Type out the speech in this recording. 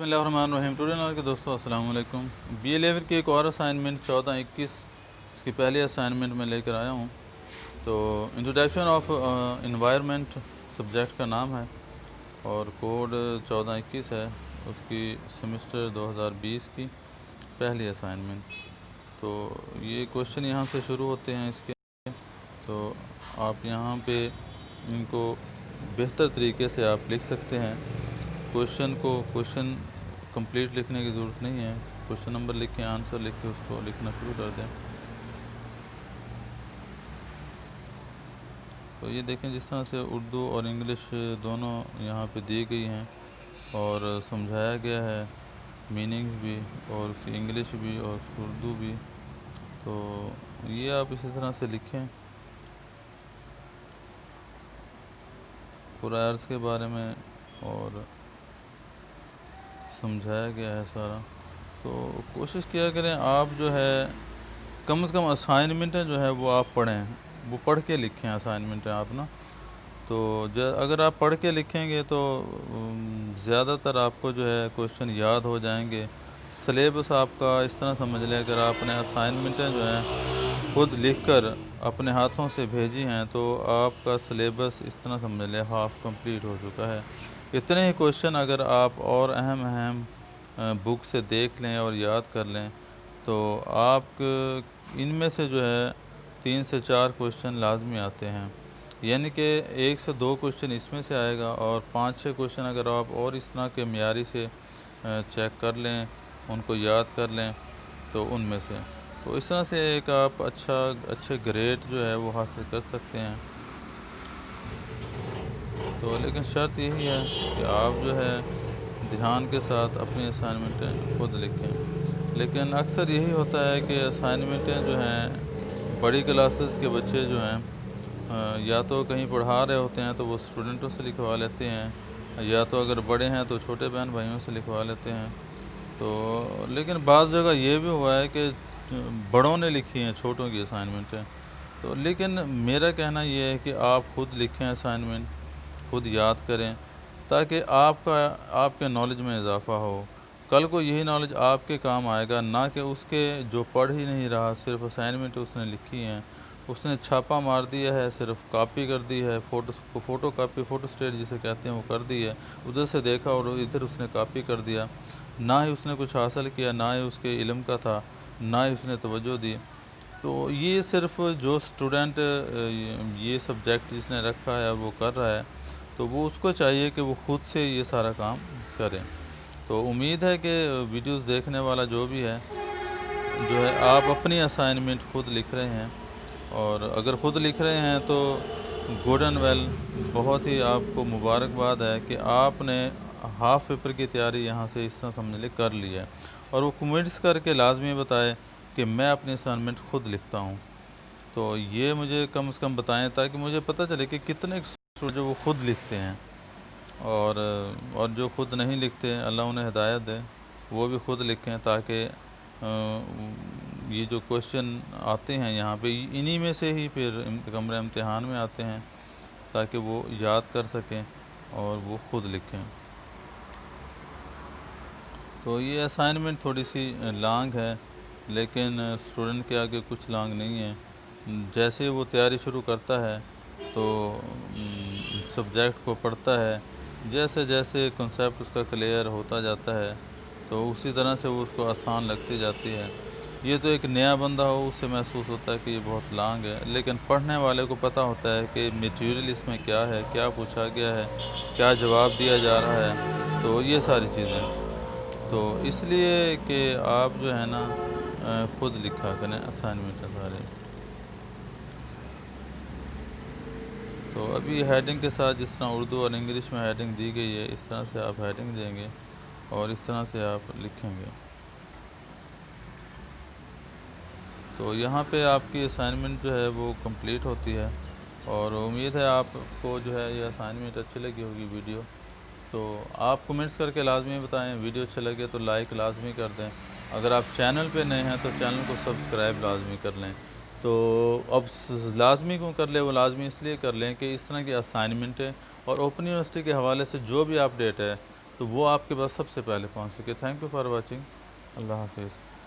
بسم اللہ الرحمن الرحیم. ٹوڈے کے دوستوں السلام علیکم. بی اے لیول کی ایک اور اسائنمنٹ 14-21 کی پہلی اسائنمنٹ میں لے کر آیا ہوں. تو انٹروڈکشن آف انوائرمنٹ سبجیکٹ کا نام ہے اور کوڈ 14-21 ہے. اس کی سیمسٹر 2020 کی پہلی اسائنمنٹ. تو یہ کوشچن یہاں سے شروع ہوتے ہیں اس کے. تو آپ یہاں پہ ان کو بہتر طریقے سے آپ لکھ سکتے ہیں. کوشچن کمپلیٹ لکھنے کی ضرورت نہیں ہے. کوشچن نمبر لکھیں, آنسر لکھ کے اس کو لکھنا شروع کر دیں. تو یہ دیکھیں جس طرح سے اردو اور انگلش دونوں یہاں پہ دی گئی ہیں اور سمجھایا گیا ہے, میننگ بھی اور اس کی انگلش بھی اور اس کی اردو بھی. تو یہ آپ اسی طرح سے لکھیں. پرائرس کے بارے میں اور سمجھایا گیا ہے سارا. تو کوشش کیا کریں آپ جو ہے کم از کم اسائنمنٹیں جو ہے وہ آپ پڑھیں, وہ پڑھ کے لکھیں اسائنمنٹیں آپ نا. تو اگر آپ پڑھ کے لکھیں گے تو زیادہ تر آپ کو جو ہے کوشچن یاد ہو جائیں گے. سلیبس آپ کا اس طرح سمجھ لیں, اگر آپ نے اسائنمنٹیں جو ہیں خود لکھ کر اپنے ہاتھوں سے بھیجی ہیں تو آپ کا سلیبس اس طرح سمجھ لیں ہاف کمپلیٹ ہو چکا ہے. اتنے ہی کوشچن اگر آپ اور اہم بک سے دیکھ لیں اور یاد کر لیں تو آپ ان میں سے جو ہے 3 سے 4 کوشچن لازمی آتے ہیں. یعنی کہ 1 سے 2 کوشچن اس میں سے آئے گا اور 5-6 کوشچن اگر آپ اور اس طرح کے معیاری سے چیک کر لیں, ان کو یاد کر لیں تو ان میں سے تو اس طرح سے ایک آپ اچھے گریڈ جو ہے وہ حاصل کر سکتے ہیں. تو لیکن شرط یہی ہے کہ آپ جو ہے دھیان کے ساتھ اپنی اسائنمنٹیں خود لکھیں. لیکن اکثر یہی ہوتا ہے کہ اسائنمنٹیں جو ہیں بڑی کلاسز کے بچے جو ہیں یا تو کہیں پڑھا رہے ہوتے ہیں تو وہ اسٹوڈنٹوں سے لکھوا لیتے ہیں, یا تو اگر بڑے ہیں تو چھوٹے بہن بھائیوں سے لکھوا لیتے ہیں. تو لیکن بعض جگہ یہ بھی ہوا ہے کہ بڑوں نے لکھی ہیں چھوٹوں کی اسائنمنٹیں. تو لیکن میرا کہنا یہ ہے کہ آپ خود لکھیں اسائنمنٹ, خود یاد کریں تاکہ آپ کے نالج میں اضافہ ہو. کل کو یہی نالج آپ کے کام آئے گا, نہ کہ اس کے جو پڑھ ہی نہیں رہا, صرف اسائنمنٹ اس نے لکھی ہیں, اس نے چھاپا مار دیا ہے, صرف کاپی کر دی ہے, فوٹو کاپی فوٹو اسٹیٹ جسے کہتے ہیں وہ کر دی ہے, ادھر سے دیکھا اور ادھر اس نے کاپی کر دیا. نہ ہی اس نے کچھ حاصل کیا, نہ ہی اس کے علم کا تھا, نہ ہی اس نے توجہ دی. تو یہ صرف جو اسٹوڈنٹ یہ سبجیکٹ جس نے رکھا ہے اور وہ کر رہا ہے تو وہ اس کو چاہیے کہ وہ خود سے یہ سارا کام کرے. تو امید ہے کہ ویڈیوز دیکھنے والا جو بھی ہے جو ہے آپ اپنی اسائنمنٹ خود لکھ رہے ہیں, اور اگر خود لکھ رہے ہیں تو گڈ اینڈ ویل, بہت ہی آپ کو مبارکباد ہے کہ آپ نے ہاف پیپر کی تیاری یہاں سے اس طرح سمجھ لے کر لی ہے. اور وہ کمنٹس کر کے لازمی بتائے کہ میں اپنی اسائنمنٹ خود لکھتا ہوں. تو یہ مجھے کم از کم بتائیں تاکہ مجھے پتہ چلے کہ کتنے اسٹوڈنٹ جو وہ خود لکھتے ہیں, اور جو خود نہیں لکھتے اللہ انہیں ہدایت دے, وہ بھی خود لکھیں تاکہ یہ جو کوشچن آتے ہیں یہاں پہ انہی میں سے ہی پھر کمرہ امتحان میں آتے ہیں تاکہ وہ یاد کر سکیں اور وہ خود لکھیں. تو یہ اسائنمنٹ تھوڑی سی لانگ ہے لیکن اسٹوڈنٹ کے آگے کچھ لانگ نہیں ہے. جیسے وہ تیاری شروع کرتا ہے تو سبجیکٹ کو پڑھتا ہے, جیسے جیسے کنسیپٹ اس کا کلیئر ہوتا جاتا ہے تو اسی طرح سے وہ اس کو آسان لگتی جاتی ہے. یہ تو ایک نیا بندہ ہو اس سے محسوس ہوتا ہے کہ یہ بہت لانگ ہے, لیکن پڑھنے والے کو پتہ ہوتا ہے کہ میٹیریل اس میں کیا ہے, کیا پوچھا گیا ہے, کیا جواب دیا جا رہا ہے. تو یہ ساری چیزیں تو اس لیے کہ آپ جو ہے نا خود لکھا کریں اسائنمنٹ سارے. تو ابھی ہیڈنگ کے ساتھ جس طرح اردو اور انگلش میں ہیڈنگ دی گئی ہے اس طرح سے آپ ہیڈنگ دیں گے اور اس طرح سے آپ لکھیں گے. تو یہاں پہ آپ کی اسائنمنٹ جو ہے وہ کمپلیٹ ہوتی ہے, اور امید ہے آپ کو جو ہے یہ اسائنمنٹ اچھی لگی ہوگی ویڈیو. تو آپ کمنٹس کر کے لازمی بتائیں, ویڈیو اچھے لگے تو لائک لازمی کر دیں. اگر آپ چینل پہ نئے ہیں تو چینل کو سبسکرائب لازمی کر لیں. تو اب لازمی کیوں کر لیں, وہ لازمی اس لیے کر لیں کہ اس طرح کی اسائنمنٹیں اور اوپن یونیورسٹی کے حوالے سے جو بھی اپڈیٹ ہے تو وہ آپ کے پاس سب سے پہلے پہنچ سکے۔ Thank you for watching. اللہ حافظ۔